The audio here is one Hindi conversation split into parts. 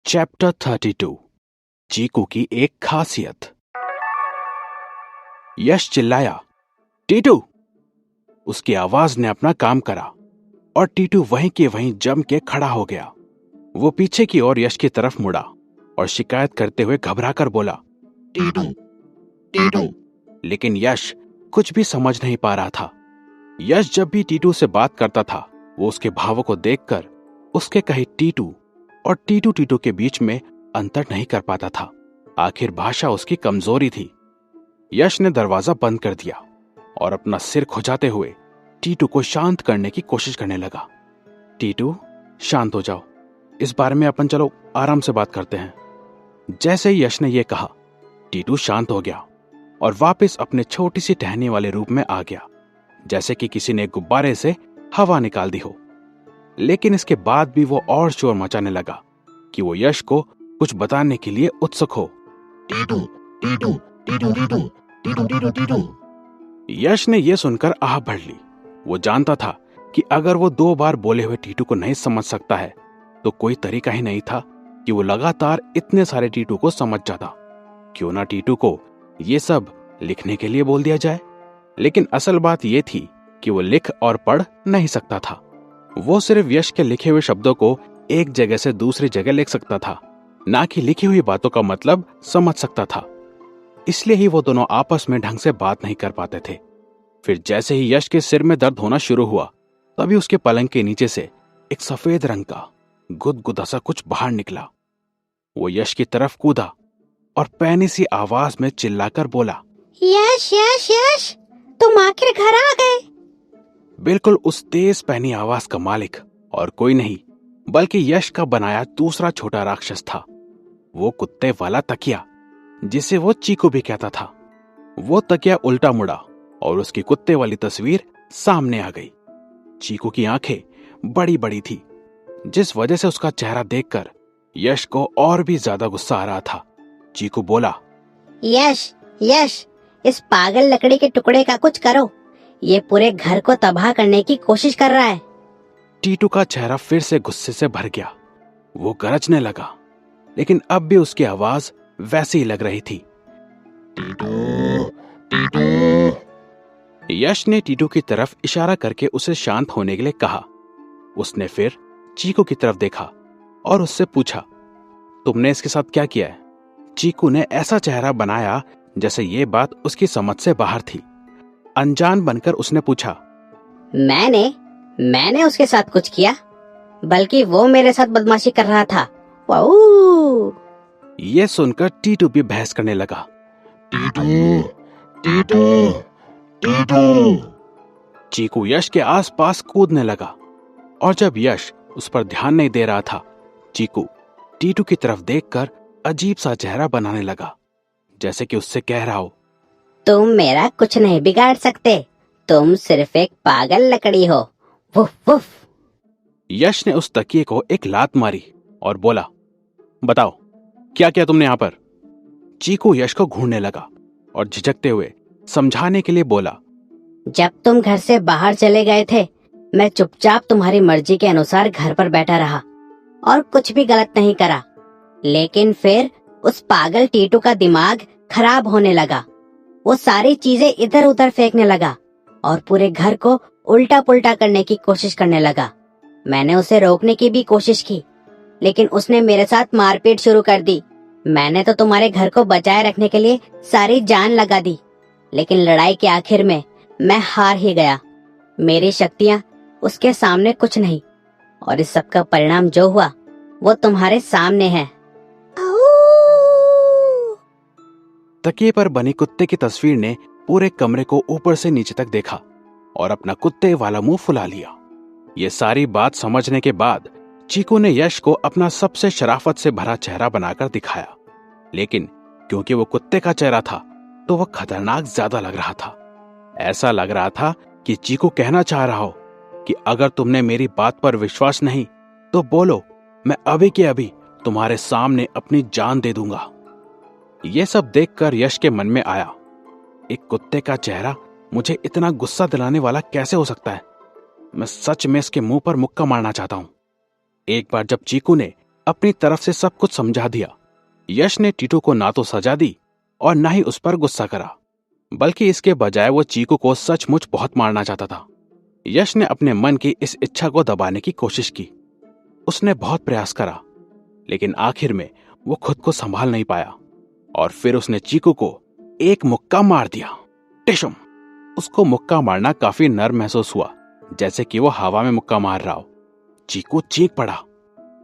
चैप्टर 32 चीकू की एक खासियत। यश चिल्लाया, टीटू। उसकी आवाज ने अपना काम करा और टीटू वहीं के वहीं जम के खड़ा हो गया। वो पीछे की ओर यश की तरफ मुड़ा और शिकायत करते हुए घबराकर बोला, टीटू टीटू। लेकिन यश कुछ भी समझ नहीं पा रहा था। यश जब भी टीटू से बात करता था, वो उसके भावों को देखकर उसके कहे टीटू और टीटू टीटू के बीच में अंतर नहीं कर पाता था। आखिर भाषा उसकी कमजोरी थी। यश ने दरवाजा बंद कर दिया और अपना सिर खुजाते हुए टीटू को शांत करने की कोशिश करने लगा। टीटू, शांत हो जाओ, इस बारे में अपन चलो आराम से बात करते हैं। जैसे ही यश ने यह कहा, टीटू शांत हो गया और वापस अपने छोटी सी टहनी वाले रूप में आ गया, जैसे कि किसी ने गुब्बारे से हवा निकाल दी हो। लेकिन इसके बाद भी वो और शोर मचाने लगा कि वो यश को कुछ बताने के लिए उत्सुक हो। टीटू टीटू टीटू टीटू टीटू टीटू टीटू। यश ने यह सुनकर आह भर ली। वो जानता था कि अगर वो 2 बार बोले हुए टीटू को नहीं समझ सकता है तो कोई तरीका ही नहीं था कि वो लगातार इतने सारे टीटू को समझ जाता। क्यों ना टीटू को ये सब लिखने के लिए बोल दिया जाए। लेकिन असल बात यह थी कि वो लिख और पढ़ नहीं सकता था। वो सिर्फ यश के लिखे हुए शब्दों को एक जगह से दूसरी जगह लिख सकता था, ना कि लिखी हुई बातों का मतलब समझ सकता था। इसलिए ही वो दोनों आपस में ढंग से बात नहीं कर पाते थे। फिर जैसे ही यश के सिर में दर्द होना शुरू हुआ, तभी उसके पलंग के नीचे से एक सफेद रंग का गुदगुदा सा कुछ बाहर निकला। वो यश की तरफ कूदा और पैनी सी आवाज में चिल्लाकर बोला, यश यश यश, तुम आखिर घर आ गए। बिल्कुल उस तेज पैनी आवाज का मालिक और कोई नहीं बल्कि यश का बनाया दूसरा छोटा राक्षस था। वो कुत्ते वाला तकिया, जिसे वो चीकू भी कहता था। वो तकिया उल्टा मुड़ा और उसकी कुत्ते वाली तस्वीर सामने आ गई। चीकू की आंखें बड़ी बड़ी थी, जिस वजह से उसका चेहरा देखकर यश को और भी ज्यादा गुस्सा आ रहा था। चीकू बोला, यश यश, इस पागल लकड़ी के टुकड़े का कुछ करो। ये पूरे घर को तबाह करने की कोशिश कर रहा है। टीटू का चेहरा फिर से गुस्से से भर गया। वो गरजने लगा, लेकिन अब भी उसकी आवाज वैसी ही लग रही थी। टीटू टीटू। यश ने टीटू की तरफ इशारा करके उसे शांत होने के लिए कहा। उसने फिर चीकू की तरफ देखा और उससे पूछा, तुमने इसके साथ क्या किया है? चीकू ने ऐसा चेहरा बनाया जैसे ये बात उसकी समझ से बाहर थी। अनजान बनकर उसने पूछा, मैंने उसके साथ कुछ किया, बल्कि वो मेरे साथ बदमाशी कर रहा था। वाऊ! ये सुनकर टीटू भी बहस करने लगा। टीटू टीटू टीटू। चीकू यश के आसपास कूदने लगा और जब यश उस पर ध्यान नहीं दे रहा था, चीकू टीटू की तरफ देखकर अजीब सा चेहरा बनाने लगा, जैसे कि उससे कह रहा हो, तुम मेरा कुछ नहीं बिगाड़ सकते, तुम सिर्फ एक पागल लकड़ी हो। Woof woof. यश ने उस तकिए को एक लात मारी और बोला, बताओ क्या किया तुमने यहां पर? चीकू यश को घूरने लगा और झिझकते हुए समझाने के लिए बोला, जब तुम घर से बाहर चले गए थे, मैं चुपचाप तुम्हारी मर्जी के अनुसार घर पर बैठा रहा और कुछ भी गलत नहीं करा। लेकिन फिर उस पागल टीटू का दिमाग खराब होने लगा। वो सारी चीजें इधर उधर फेंकने लगा और पूरे घर को उल्टा पुल्टा करने की कोशिश करने लगा। मैंने उसे रोकने की भी कोशिश की, लेकिन उसने मेरे साथ मारपीट शुरू कर दी। मैंने तो तुम्हारे घर को बचाए रखने के लिए सारी जान लगा दी, लेकिन लड़ाई के आखिर में मैं हार ही गया। मेरी शक्तियां उसके सामने कुछ नहीं, और इस सब का परिणाम जो हुआ वो तुम्हारे सामने है। तकिए पर बनी कुत्ते की तस्वीर ने पूरे कमरे को ऊपर से नीचे तक देखा और अपना कुत्ते वाला मुंह फुला लिया। ये सारी बात समझने के बाद चीकू ने यश को अपना सबसे शराफत से भरा चेहरा बनाकर दिखाया। लेकिन क्योंकि वो कुत्ते का चेहरा था, तो वह खतरनाक ज्यादा लग रहा था। ऐसा लग रहा था कि चीकू कहना चाह रहा हो कि अगर तुमने मेरी बात पर विश्वास नहीं तो बोलो, मैं अभी के अभी तुम्हारे सामने अपनी जान दे दूंगा। यह सब देखकर यश के मन में आया, एक कुत्ते का चेहरा मुझे इतना गुस्सा दिलाने वाला कैसे हो सकता है? मैं सच में इसके मुंह पर मुक्का मारना चाहता हूं। एक बार जब चीकू ने अपनी तरफ से सब कुछ समझा दिया। यश ने टीटू को ना तो सजा दी और ना ही उस पर गुस्सा करा, बल्कि इसके बजाय वो चीकू को सचमुच बहुत मारना चाहता था। यश ने अपने मन की इस इच्छा को दबाने की कोशिश की। उसने बहुत प्रयास करा, लेकिन आखिर में वो खुद को संभाल नहीं पाया और फिर उसने चीकू को एक मुक्का मार दिया। टिशुम! उसको मुक्का मारना काफी नर्म महसूस हुआ, जैसे कि वो हवा में मुक्का मार रहा हो। चीकू चीख पड़ा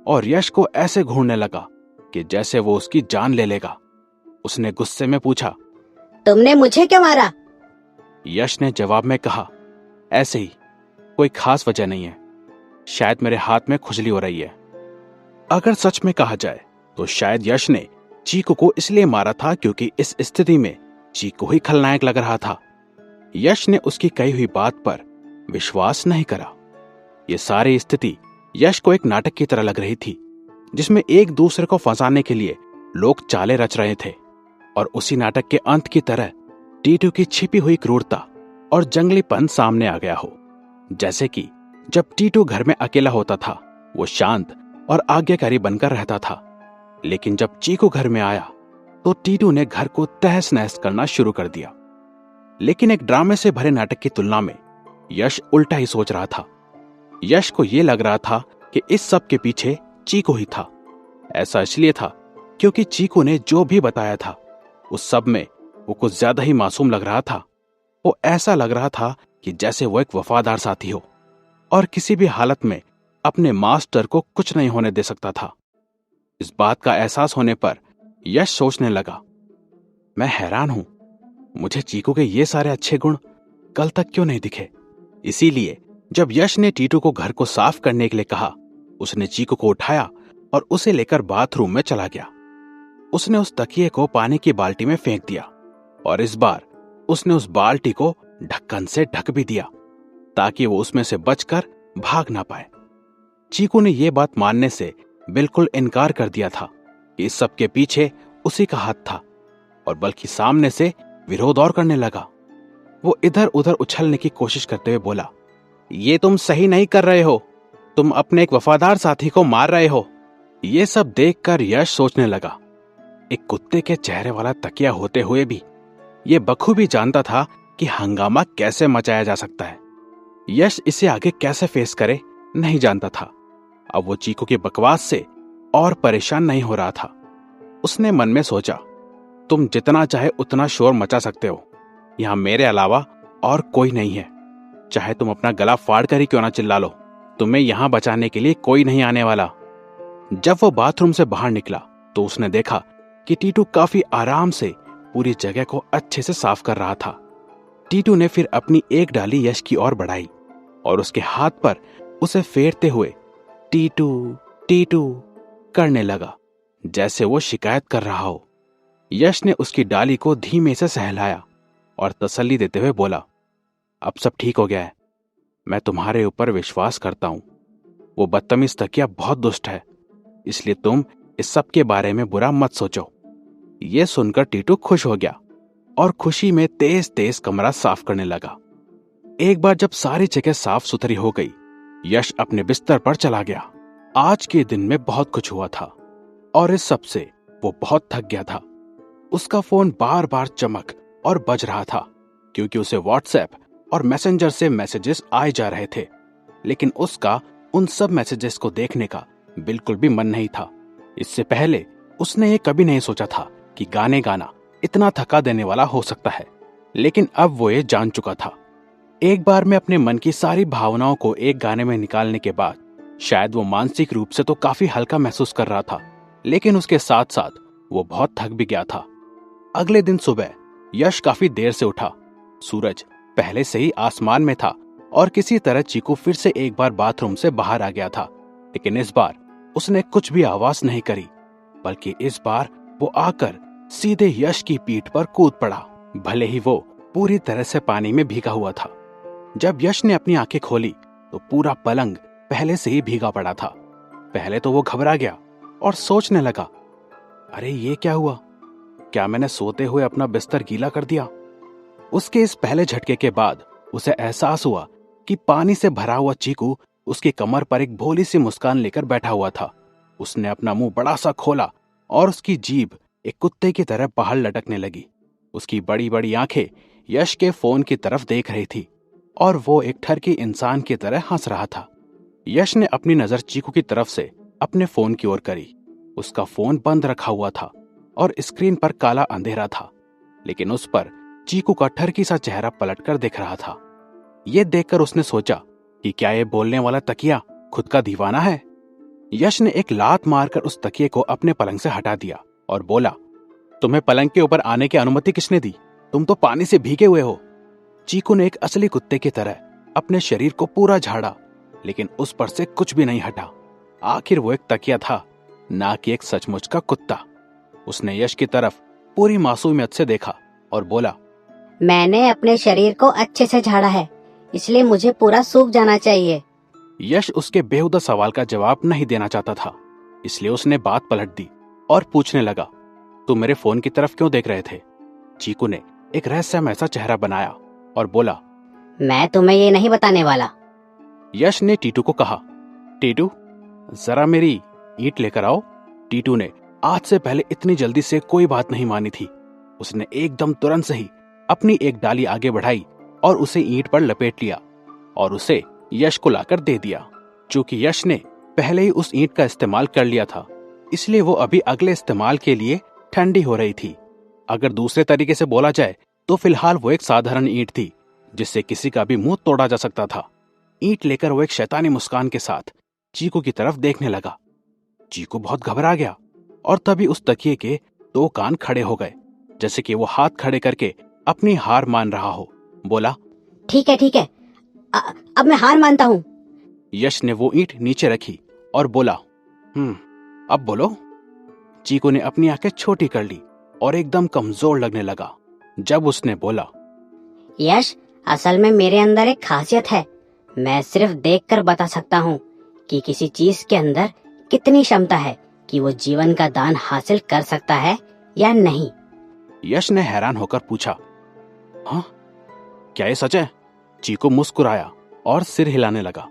और यश को ऐसे घूरने लगा कि जैसे वो उसकी जान ले लेगा। उसने गुस्से में पूछा, तुमने मुझे क्यों मारा? यश ने जवाब में कहा, ऐसे ही, कोई खास वजह नहीं है। शायद मेरे हाथ में खुजली हो रही है। अगर सच में कहा जाए तो शायद यश ने चीकू को इसलिए मारा था क्योंकि इस स्थिति में चीकू ही खलनायक लग रहा था। यश ने उसकी कही हुई बात पर विश्वास नहीं करा। ये सारी स्थिति यश को एक नाटक की तरह लग रही थी, जिसमें एक दूसरे को फंसाने के लिए लोग चालें रच रहे थे। और उसी नाटक के अंत की तरह टीटू की छिपी हुई क्रूरता और जंगलीपन सामने आ गया हो। जैसे कि जब टीटू घर में अकेला होता था, वो शांत और आज्ञाकारी बनकर रहता था, लेकिन जब चीकू घर में आया तो टीटू ने घर को तहस नहस करना शुरू कर दिया। लेकिन एक ड्रामे से भरे नाटक की तुलना में यश उल्टा ही सोच रहा था। यश को यह लग रहा था कि इस सब के पीछे चीकू ही था। ऐसा इसलिए था क्योंकि चीकू ने जो भी बताया था उस सब में वो कुछ ज्यादा ही मासूम लग रहा था। वो ऐसा लग रहा था कि जैसे वो एक वफादार साथी हो और किसी भी हालत में अपने मास्टर को कुछ नहीं होने दे सकता था। इस बात का एहसास होने पर यश सोचने लगा, मैं हैरान हूं, मुझे चीकू के ये सारे अच्छे गुण कल तक क्यों नहीं दिखे। इसीलिए जब यश ने टीटू को घर को साफ करने के लिए कहा, उसने चीकू को उठाया और उसे लेकर बाथरूम में चला गया। उसने उस तकिए को पानी की बाल्टी में फेंक दिया और इस बार उसने उस बाल्टी को ढक्कन से ढक भी दिया ताकि वो उसमें से बचकर भाग ना पाए। चीकू ने यह बात मानने से बिल्कुल इनकार कर दिया था कि इस सब के पीछे उसी का हाथ था, और बल्कि सामने से विरोध और करने लगा। वो इधर उधर उछलने की कोशिश करते हुए बोला, ये तुम सही नहीं कर रहे हो, तुम अपने एक वफादार साथी को मार रहे हो। ये सब देखकर यश सोचने लगा, एक कुत्ते के चेहरे वाला तकिया होते हुए भी ये बखूबी जानता था कि हंगामा कैसे मचाया जा सकता है। यश इसे आगे कैसे फेस करे नहीं जानता था। अब वो चीकू की बकवास से और परेशान नहीं हो रहा था। उसने मन में सोचा, तुम जितना चाहे उतना शोर मचा सकते हो, यहां मेरे अलावा और कोई नहीं है। चाहे तुम अपना गला फाड़ कर ही क्यों ना चिल्ला लो, तुम्हें यहां बचाने के लिए कोई नहीं आने वाला। जब वो बाथरूम से बाहर निकला तो उसने देखा कि टीटू काफी आराम से पूरी जगह को अच्छे से साफ कर रहा था। टीटू ने फिर अपनी एक डाली यश की ओर बढ़ाई और उसके हाथ पर उसे फेरते हुए टीटू टीटू करने लगा, जैसे वो शिकायत कर रहा हो। यश ने उसकी डाली को धीमे से सहलाया और तसल्ली देते हुए बोला, अब सब ठीक हो गया है, मैं तुम्हारे ऊपर विश्वास करता हूं। वो बदतमीज तकिया बहुत दुष्ट है, इसलिए तुम इस सब के बारे में बुरा मत सोचो। यह सुनकर टीटू खुश हो गया और खुशी में तेज तेज कमरा साफ करने लगा। एक बार जब सारी जगह साफ सुथरी हो गई, यश अपने बिस्तर पर चला गया। आज के दिन में बहुत कुछ हुआ था और इस सब से वो बहुत थक गया था। उसका फोन बार बार चमक और बज रहा था क्योंकि उसे व्हाट्सएप और मैसेंजर से मैसेजेस आए जा रहे थे, लेकिन उसका उन सब मैसेजेस को देखने का बिल्कुल भी मन नहीं था। इससे पहले उसने ये कभी नहीं सोचा था कि गाने गाना इतना थका देने वाला हो सकता है, लेकिन अब वो ये जान चुका था। एक बार में अपने मन की सारी भावनाओं को एक गाने में निकालने के बाद शायद वो मानसिक रूप से तो काफी हल्का महसूस कर रहा था, लेकिन उसके साथ साथ वो बहुत थक भी गया था। अगले दिन सुबह यश काफी देर से उठा। सूरज पहले से ही आसमान में था और किसी तरह चीकू फिर से एक बार बाथरूम से बाहर आ गया था, लेकिन इस बार उसने कुछ भी आवाज नहीं करी, बल्कि इस बार वो आकर सीधे यश की पीठ पर कूद पड़ा, भले ही वो पूरी तरह से पानी में भीगा हुआ था। जब यश ने अपनी आंखें खोली तो पूरा पलंग पहले से ही भीगा पड़ा था। पहले तो वो घबरा गया और सोचने लगा, अरे ये क्या हुआ, क्या मैंने सोते हुए अपना बिस्तर गीला कर दिया। उसके इस पहले झटके के बाद उसे एहसास हुआ कि पानी से भरा हुआ चीकू उसकी कमर पर एक भोली सी मुस्कान लेकर बैठा हुआ था। उसने अपना मुंह बड़ा सा खोला और उसकी जीभ एक कुत्ते की तरह बाहर लटकने लगी। उसकी बड़ी बड़ी आंखें यश के फोन की तरफ देख रही थी और वो एक ठरकी इंसान की तरह हंस रहा था। यश ने अपनी नजर चीकू की तरफ से अपने फोन की ओर करी। उसका फोन बंद रखा हुआ था और स्क्रीन पर काला अंधेरा था, लेकिन उस पर चीकू का ठरकी सा चेहरा पलटकर दिख रहा था। ये देखकर उसने सोचा कि क्या ये बोलने वाला तकिया खुद का दीवाना है। यश ने एक लात मारकर उस तकिए को अपने पलंग से हटा दिया और बोला, तुम्हें पलंग के ऊपर आने की अनुमति किसने दी? तुम तो पानी से भीगे हुए हो। चीकू ने एक असली कुत्ते की तरह अपने शरीर को पूरा झाड़ा, लेकिन उस पर से कुछ भी नहीं हटा। आखिर वो एक तकिया था, ना कि एक सचमुच का कुत्ता। उसने यश की तरफ पूरी मासूमियत से देखा और बोला, मैंने अपने शरीर को अच्छे से झाड़ा है, इसलिए मुझे पूरा सूख जाना चाहिए। यश उसके बेहुदा सवाल का जवाब नहीं देना चाहता था, इसलिए उसने बात पलट दी और पूछने लगा, तुम मेरे फोन की तरफ क्यों देख रहे थे? चीकू ने एक रहस्यमय सा चेहरा बनाया और बोला, मैं तुम्हें ये नहीं बताने वाला। यश ने टीटू को कहा, टीटू जरा मेरी ईंट लेकर आओ। टीटू ने आज से पहले इतनी जल्दी से कोई बात नहीं मानी थी। उसने एकदम तुरंत से ही अपनी एक डाली आगे बढ़ाई और उसे ईंट पर लपेट लिया और उसे यश को लाकर दे दिया। चूंकि यश ने पहले ही उस ईंट का इस्तेमाल कर लिया था, इसलिए वो अभी अगले इस्तेमाल के लिए ठंडी हो रही थी। अगर दूसरे तरीके से बोला जाए तो फिलहाल वो एक साधारण ईंट थी जिससे किसी का भी मुंह तोड़ा जा सकता था। ईंट लेकर वो एक शैतानी मुस्कान के साथ चीकू की तरफ देखने लगा। चीकू बहुत घबरा गया और तभी उस तकिए के 2 कान खड़े हो गए, जैसे कि वो हाथ खड़े करके अपनी हार मान रहा हो। बोला, ठीक है, अब मैं हार मानता हूँ। यश ने वो ईंट नीचे रखी और बोला, अब बोलो। चीकू ने अपनी आंखें छोटी कर ली और एकदम कमजोर लगने लगा। जब उसने बोला, यश, असल में मेरे अंदर एक खासियत है। मैं सिर्फ देखकर बता सकता हूँ कि किसी चीज के अंदर कितनी क्षमता है कि वो जीवन का दान हासिल कर सकता है या नहीं। यश ने हैरान होकर पूछा, हाँ, क्या ये सच है? चीकू मुस्कुराया और सिर हिलाने लगा।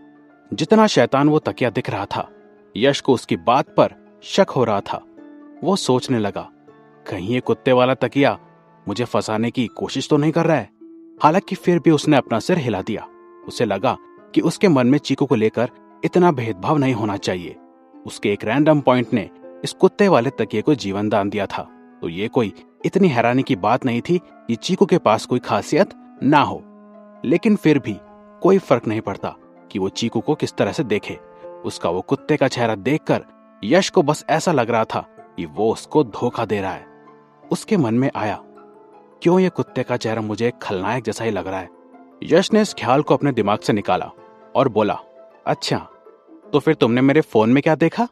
जितना शैतान वो तकिया दिख रहा था, यश को उसकी बात पर शक हो रहा था। वो सोचने लगा, कहीं ये कुत्ते वाला तकिया मुझे फंसाने की कोशिश तो नहीं कर रहा है। हालांकि फिर भी उसने अपना सिर हिला दिया। उसे लगा कि उसके मन में चीकू को लेकर इतना भेदभाव नहीं होना चाहिए। उसके एक रैंडम पॉइंट ने इस कुत्ते वाले तकिए को जीवन दान दिया था, तो ये कोई इतनी हैरानी की बात नहीं थी कि चीकू के पास कोई खासियत ना हो। लेकिन फिर भी कोई फर्क नहीं पड़ता कि वो चीकू को किस तरह से देखे। उसका वो कुत्ते का चेहरा देखकर यश को बस ऐसा लग रहा था कि वो उसको धोखा दे रहा है। उसके मन में आया, क्यों ये कुत्ते का चेहरा मुझे एक खलनायक जैसा ही लग रहा है। यश ने इस ख्याल को अपने दिमाग से निकाला और बोला, अच्छा, तो फिर तुमने मेरे फोन में क्या देखा?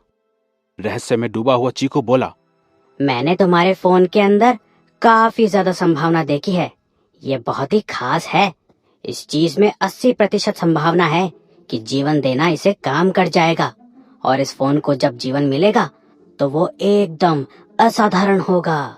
रहस्य में डूबा हुआ चीकू बोला, मैंने तुम्हारे फोन के अंदर काफी ज्यादा संभावना देखी है। ये बहुत ही खास है। इस चीज में 80% संभावना है कि जीवन देना इसे काम कर जाएगा, और इस फोन को जब जीवन मिलेगा तो वो एकदम असाधारण होगा।